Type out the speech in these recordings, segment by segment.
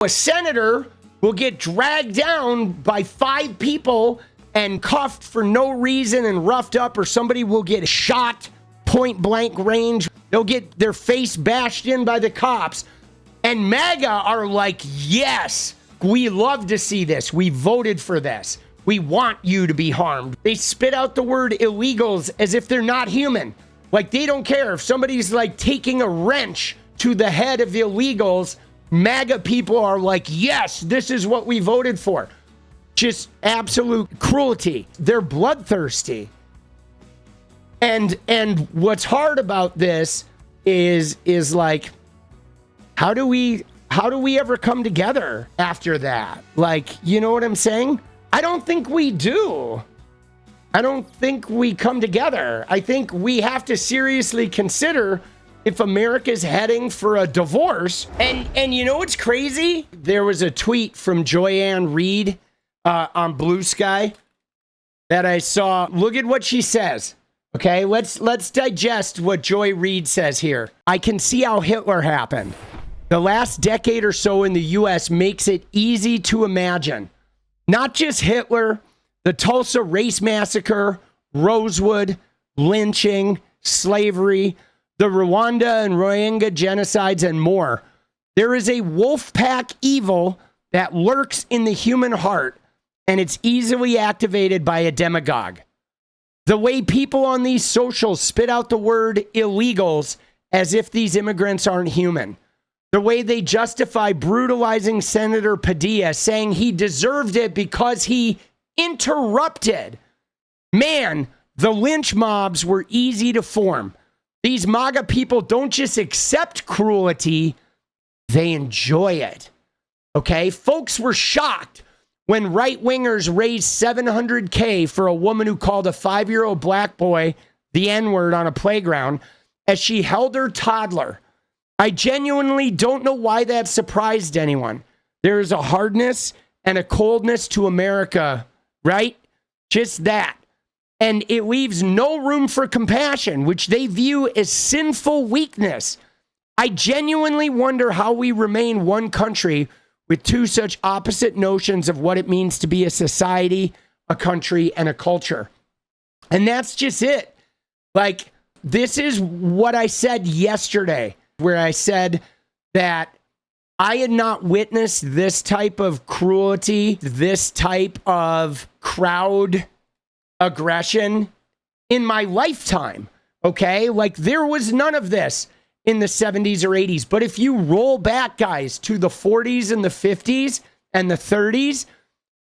A senator will get dragged down by 5 people and cuffed for no reason and roughed up, or somebody will get shot point blank range. They'll get their face bashed in by the cops. And MAGA are like, yes, we love to see this. We voted for this. We want you to be harmed. They spit out the word illegals as if they're not human. Like, they don't care if somebody's like taking a wrench to the head of illegals. MAGA people are like, yes, this is what we voted for. Just absolute cruelty. They're bloodthirsty. And what's hard about this is like, how do we ever come together after that? Like, you know what I'm saying? I don't think we do. I don't think we come together. I think we have to seriously consider if America's heading for a divorce. And you know what's crazy? There was a tweet from Joyanne Reid on Blue Sky that I saw. Look at what she says. Okay, let's digest what Joy Reid says here. I can see how Hitler happened. The last decade or so in the US makes it easy to imagine. Not just Hitler, the Tulsa race massacre, Rosewood, lynching, slavery, the Rwanda and Rohingya genocides, and more. There is a wolf pack evil that lurks in the human heart, and it's easily activated by a demagogue. The way people on these socials spit out the word illegals as if these immigrants aren't human. The way they justify brutalizing Senator Padilla, saying he deserved it because he interrupted. Man, the lynch mobs were easy to form. These MAGA people don't just accept cruelty, they enjoy it. Okay? Folks were shocked when right-wingers raised $700K for a woman who called a 5-year-old black boy the N-word on a playground as she held her toddler. I genuinely don't know why that surprised anyone. There is a hardness and a coldness to America, right? Just that. And it leaves no room for compassion, which they view as sinful weakness. I genuinely wonder how we remain one country with two such opposite notions of what it means to be a society, a country, and a culture. And that's just it. Like, this is what I said yesterday, where I said that I had not witnessed this type of cruelty, this type of crowd aggression in my lifetime. Okay? Like, there was none of this in the 70s or 80s. But if you roll back, guys, to the 40s and the 50s and the 30s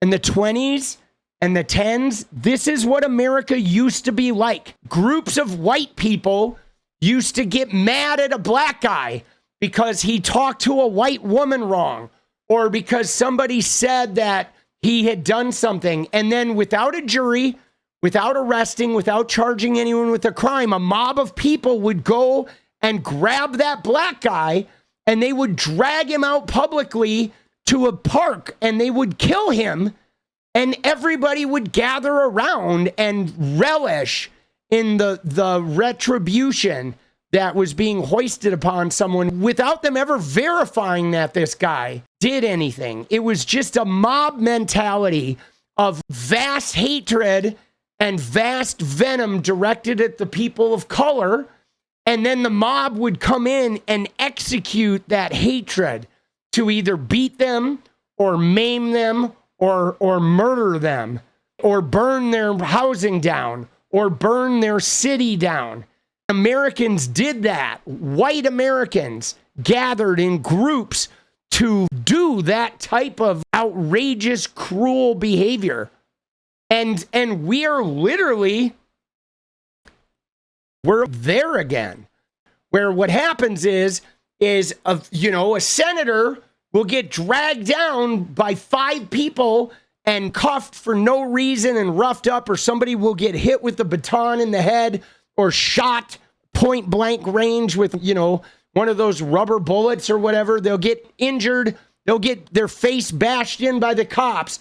and the 20s and the 10s, this is what America used to be like. Groups of white people used to get mad at a black guy because he talked to a white woman wrong, or because somebody said that he had done something. And then without a jury, without arresting, without charging anyone with a crime, a mob of people would go and grab that black guy and they would drag him out publicly to a park and they would kill him, and everybody would gather around and relish in the retribution that was being hoisted upon someone without them ever verifying that this guy did anything. It was just a mob mentality of vast hatred and vast venom directed at the people of color. And then the mob would come in and execute that hatred to either beat them or maim them or murder them or burn their housing down or burn their city down. Americans did that. White Americans gathered in groups to do that type of outrageous, cruel behavior. And we are literally, we're there again, where what happens is a senator will get dragged down by 5 people and cuffed for no reason and roughed up, or somebody will get hit with a baton in the head or shot point blank range with, one of those rubber bullets or whatever. They'll get injured. They'll get their face bashed in by the cops.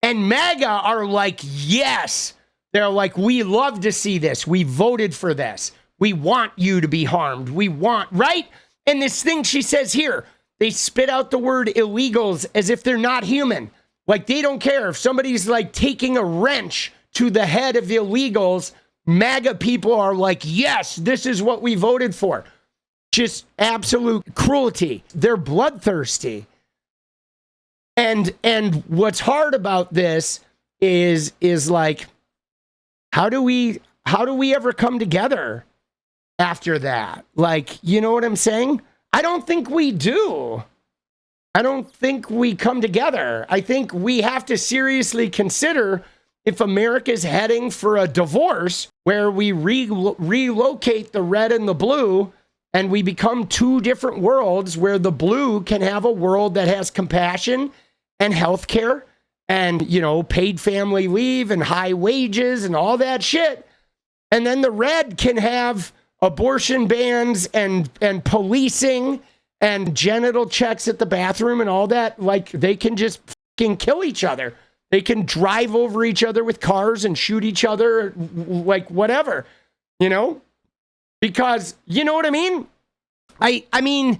And MAGA are like, yes. They're like, we love to see this. We voted for this. We want you to be harmed. We want, right? And this thing she says here, they spit out the word illegals as if they're not human. Like, they don't care if somebody's like taking a wrench to the head of the illegals. MAGA people are like, yes, this is what we voted for. Just absolute cruelty. They're bloodthirsty. And what's hard about this is like, how do we ever come together after that? Like, you know what I'm saying? I don't think we do. I don't think we come together. I think we have to seriously consider if America's heading for a divorce where we relocate the red and the blue, and we become two different worlds where the blue can have a world that has compassion and healthcare and, you know, paid family leave and high wages and all that shit. And then the red can have abortion bans and policing and genital checks at the bathroom and all that. Like, they can just fucking kill each other. They can drive over each other with cars and shoot each other, like whatever, you know? Because, you know what I mean? I mean,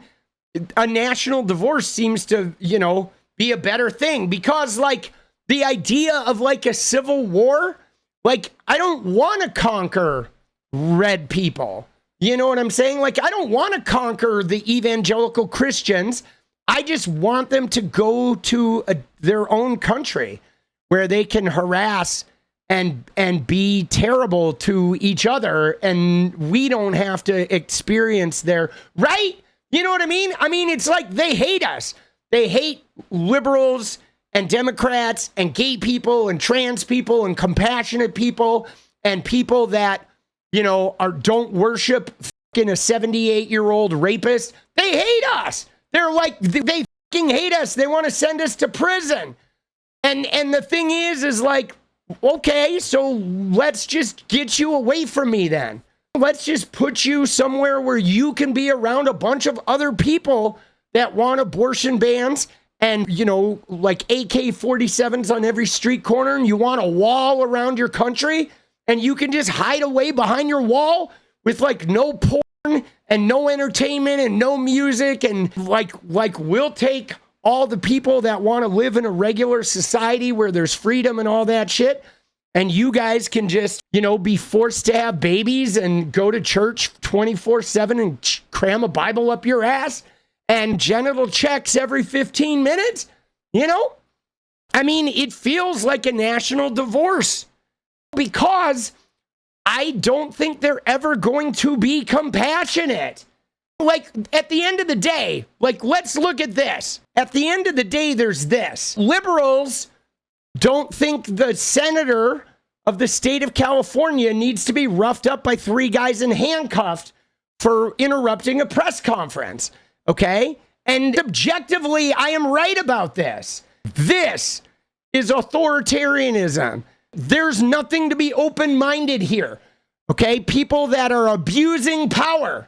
a national divorce seems to, you know, be a better thing because, like, the idea of like a civil war, like, I don't want to conquer red people. You know what I'm saying? Like, I don't want to conquer the evangelical Christians. I just want them to go to their own country where they can harass and be terrible to each other, and we don't have to experience their, right? You know what I mean? I mean, it's like they hate us. They hate liberals and Democrats and gay people and trans people and compassionate people and people that, you know, don't worship fucking a 78-year-old rapist. They hate us. They're like, they fucking hate us. They want to send us to prison. And the thing is like, okay, so let's just get you away from me then. Let's just put you somewhere where you can be around a bunch of other people that want abortion bans and, you know, like AK-47s on every street corner, and you want a wall around your country, and you can just hide away behind your wall with like no porn and no entertainment and no music, and like we'll take all the people that want to live in a regular society where there's freedom and all that shit, and you guys can just, you know, be forced to have babies and go to church 24/7 and cram a Bible up your ass and genital checks every 15 minutes, you know? I mean, it feels like a national divorce because I don't think they're ever going to be compassionate. Like, at the end of the day, like, let's look at this. At the end of the day, there's this. Liberals don't think the senator of the state of California needs to be roughed up by 3 guys and handcuffed for interrupting a press conference, okay? And objectively, I am right about this. This is authoritarianism. There's nothing to be open-minded here, okay? People that are abusing power,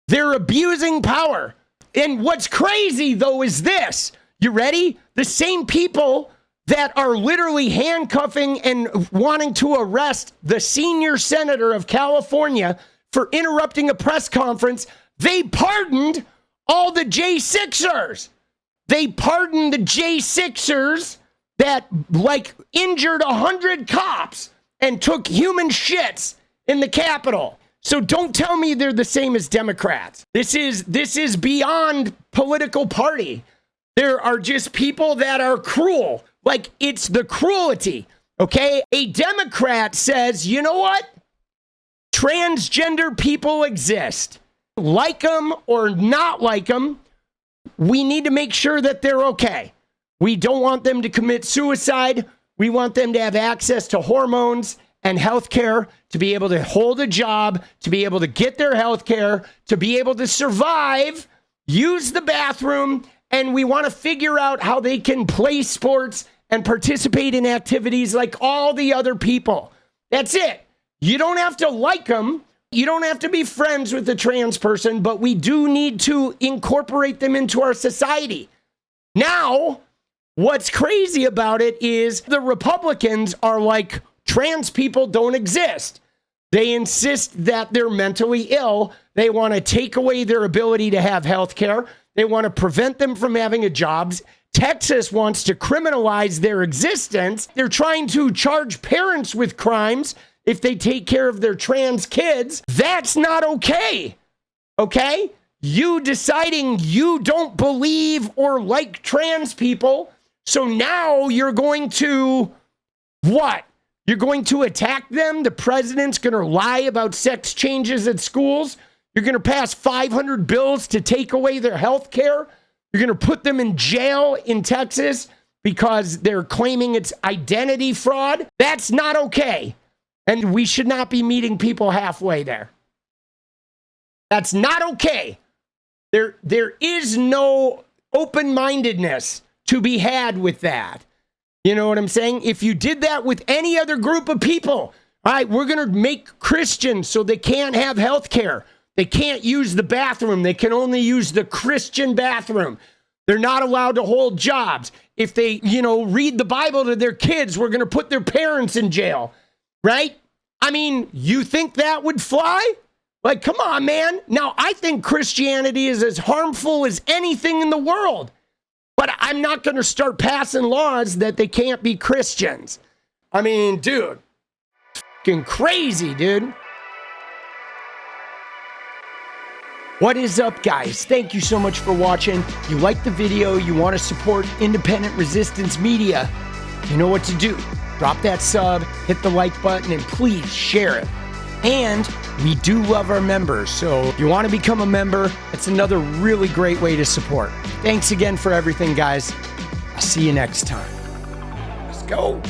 they're abusing power. And what's crazy, though, is this. You ready? The same people that are literally handcuffing and wanting to arrest the senior senator of California for interrupting a press conference, they pardoned all the J6ers. They pardoned the J6ers that, like, injured 100 cops and took human shits in the Capitol. So don't tell me they're the same as Democrats. This is beyond political party. There are just people that are cruel. Like, it's the cruelty, okay? A Democrat says, you know what? Transgender people exist. Like them or not like them, we need to make sure that they're okay. We don't want them to commit suicide. We want them to have access to hormones and healthcare, to be able to hold a job, to be able to get their healthcare, to be able to survive, use the bathroom, and we want to figure out how they can play sports and participate in activities like all the other people. That's it. You don't have to like them. You don't have to be friends with the trans person, but we do need to incorporate them into our society. Now, what's crazy about it is the Republicans are like, trans people don't exist. They insist that they're mentally ill. They want to take away their ability to have health care. They want to prevent them from having a job. Texas wants to criminalize their existence. They're trying to charge parents with crimes if they take care of their trans kids. That's not okay. Okay? You deciding you don't believe or like trans people, so now you're going to what? You're going to attack them? The president's going to lie about sex changes at schools? You're going to pass 500 bills to take away their health care? You're going to put them in jail in Texas because they're claiming it's identity fraud? That's not okay. And we should not be meeting people halfway there. That's not okay. There is no open-mindedness to be had with that. You know what I'm saying? If you did that with any other group of people, all right, we're going to make Christians so they can't have health care. They can't use the bathroom. They can only use the Christian bathroom. They're not allowed to hold jobs. If they, read the Bible to their kids, we're going to put their parents in jail, right? I mean, you think that would fly? Like, come on, man. Now, I think Christianity is as harmful as anything in the world, but I'm not going to start passing laws that they can't be Christians. I mean, dude, fucking crazy, dude. What is up, guys? Thank you so much for watching. You like the video, you want to support independent resistance media, you know what to do. Drop that sub, hit the like button, and please share it. And we do love our members, so if you want to become a member, it's another really great way to support. Thanks again for everything, guys. I'll see you next time. Let's go.